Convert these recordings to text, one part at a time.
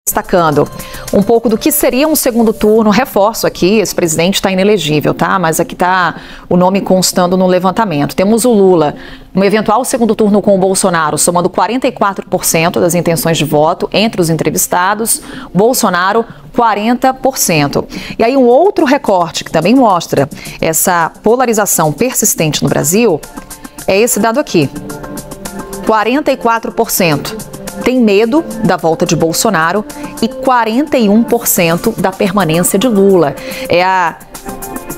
Destacando um pouco do que seria um segundo turno. Reforço aqui, esse presidente está inelegível, tá? Mas aqui está o nome constando no levantamento. Temos o Lula, um eventual segundo turno com o Bolsonaro, somando 44% das intenções de voto entre os entrevistados. Bolsonaro, 40%. E aí um outro recorte que também mostra essa polarização persistente no Brasil é esse dado aqui. 44% tem medo da volta de Bolsonaro e 41% da permanência de Lula. É a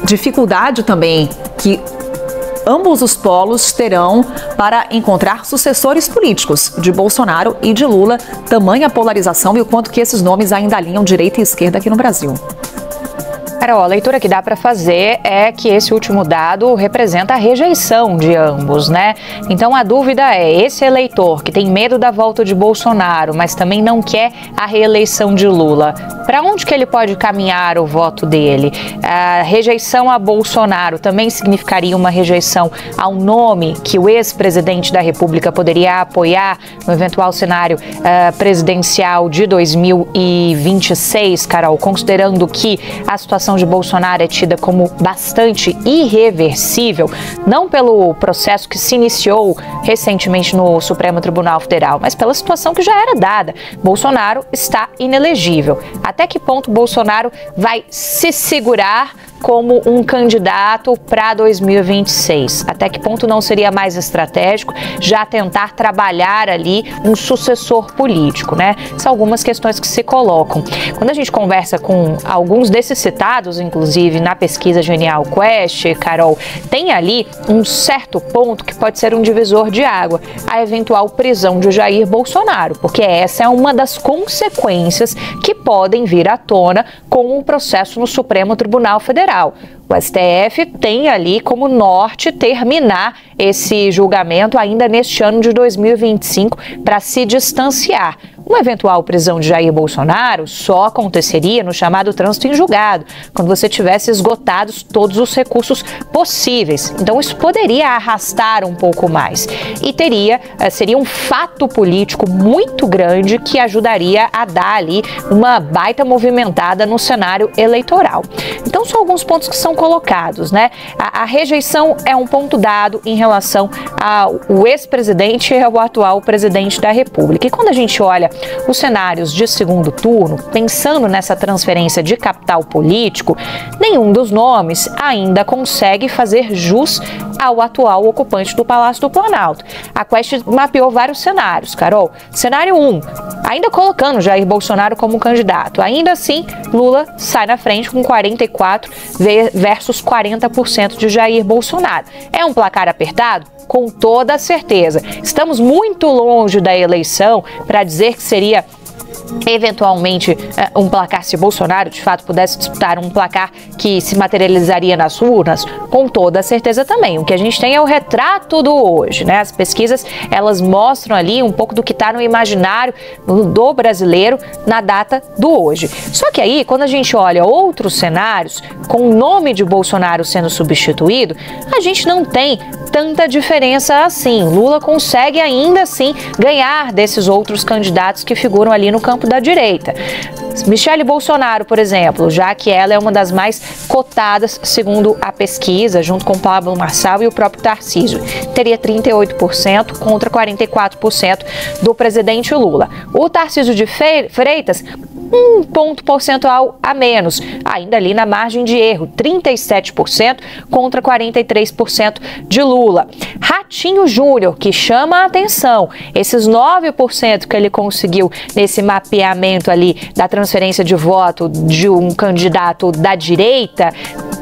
dificuldade também que ambos os polos terão para encontrar sucessores políticos de Bolsonaro e de Lula. Tamanha polarização e o quanto que esses nomes ainda alinham direita e esquerda aqui no Brasil. Carol, a leitura que dá para fazer é que esse último dado representa a rejeição de ambos, né? Então a dúvida é, esse eleitor que tem medo da volta de Bolsonaro, mas também não quer a reeleição de Lula, para onde que ele pode caminhar o voto dele? A rejeição a Bolsonaro também significaria uma rejeição ao nome que o ex-presidente da República poderia apoiar no eventual cenário presidencial de 2026, Carol, considerando que a situação de Bolsonaro é tida como bastante irreversível, não pelo processo que se iniciou recentemente no Supremo Tribunal Federal, mas pela situação que já era dada. Bolsonaro está inelegível. Até que ponto Bolsonaro vai se segurar como um candidato para 2026? Até que ponto não seria mais estratégico já tentar trabalhar ali um sucessor político, né? São algumas questões que se colocam. Quando a gente conversa com alguns desses citados, inclusive na pesquisa Genial Quest, Carol, tem ali um certo ponto que pode ser um divisor de água, a eventual prisão de Jair Bolsonaro, porque essa é uma das consequências que podem vir à tona com o processo no Supremo Tribunal Federal. O STF tem ali como norte terminar esse julgamento ainda neste ano de 2025 para se distanciar. Uma eventual prisão de Jair Bolsonaro só aconteceria no chamado trânsito em julgado, quando você tivesse esgotados todos os recursos possíveis. Então isso poderia arrastar um pouco mais e seria um fato político muito grande que ajudaria a dar ali uma baita movimentada no cenário eleitoral. Então são alguns pontos que são colocados, né? A rejeição é um ponto dado em relação ao ex-presidente e ao atual presidente da República. E quando a gente olha os cenários de segundo turno, pensando nessa transferência de capital político, nenhum dos nomes ainda consegue fazer jus ao atual ocupante do Palácio do Planalto. A Quest mapeou vários cenários, Carol. Cenário 1, ainda colocando Jair Bolsonaro como candidato. Ainda assim, Lula sai na frente com 44% versus 40% de Jair Bolsonaro. É um placar apertado? Com toda certeza. Estamos muito longe da eleição para dizer que seria eventualmente um placar, se Bolsonaro de fato pudesse disputar um placar que se materializaria nas urnas, com toda certeza também. O que a gente tem é o retrato do hoje, né? As pesquisas, elas mostram ali um pouco do que está no imaginário do brasileiro na data do hoje. Só que aí, quando a gente olha outros cenários, com o nome de Bolsonaro sendo substituído, a gente não tem tanta diferença assim. Lula consegue ainda assim ganhar desses outros candidatos que figuram ali no campo da direita. Michele Bolsonaro, por exemplo, já que ela é uma das mais cotadas segundo a pesquisa, junto com Pablo Marçal e o próprio Tarcísio, teria 38% contra 44% do presidente Lula. O Tarcísio de Freitas, um ponto percentual a menos, ainda ali na margem de erro, 37% contra 43% de Lula. Ratinho Júnior, que chama a atenção, esses 9% que ele conseguiu nesse mapeamento ali da transferência de voto de um candidato da direita,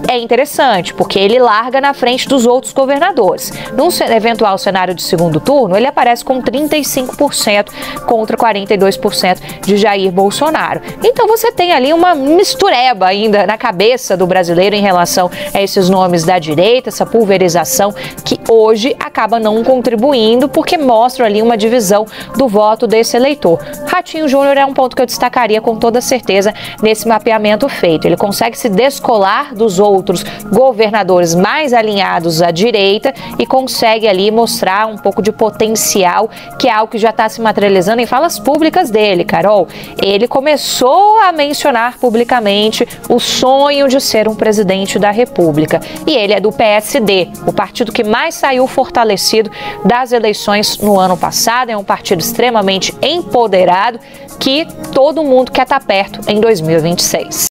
é interessante, porque ele larga na frente dos outros governadores. Num eventual cenário de segundo turno, ele aparece com 35% contra 42% de Jair Bolsonaro. Então você tem ali uma mistureba ainda na cabeça do brasileiro em relação a esses nomes da direita, essa pulverização que hoje acaba não contribuindo porque mostra ali uma divisão do voto desse eleitor. Ratinho Júnior é um ponto que eu destacaria com toda certeza nesse mapeamento feito. Ele consegue se descolar dos outros governadores mais alinhados à direita e consegue ali mostrar um pouco de potencial, que é algo que já está se materializando em falas públicas dele, Carol. Ele começou a mencionar publicamente o sonho de ser um presidente da República. E ele é do PSD, o partido que mais saiu fortalecido das eleições no ano passado. É um partido extremamente empoderado que todo mundo quer estar perto em 2026.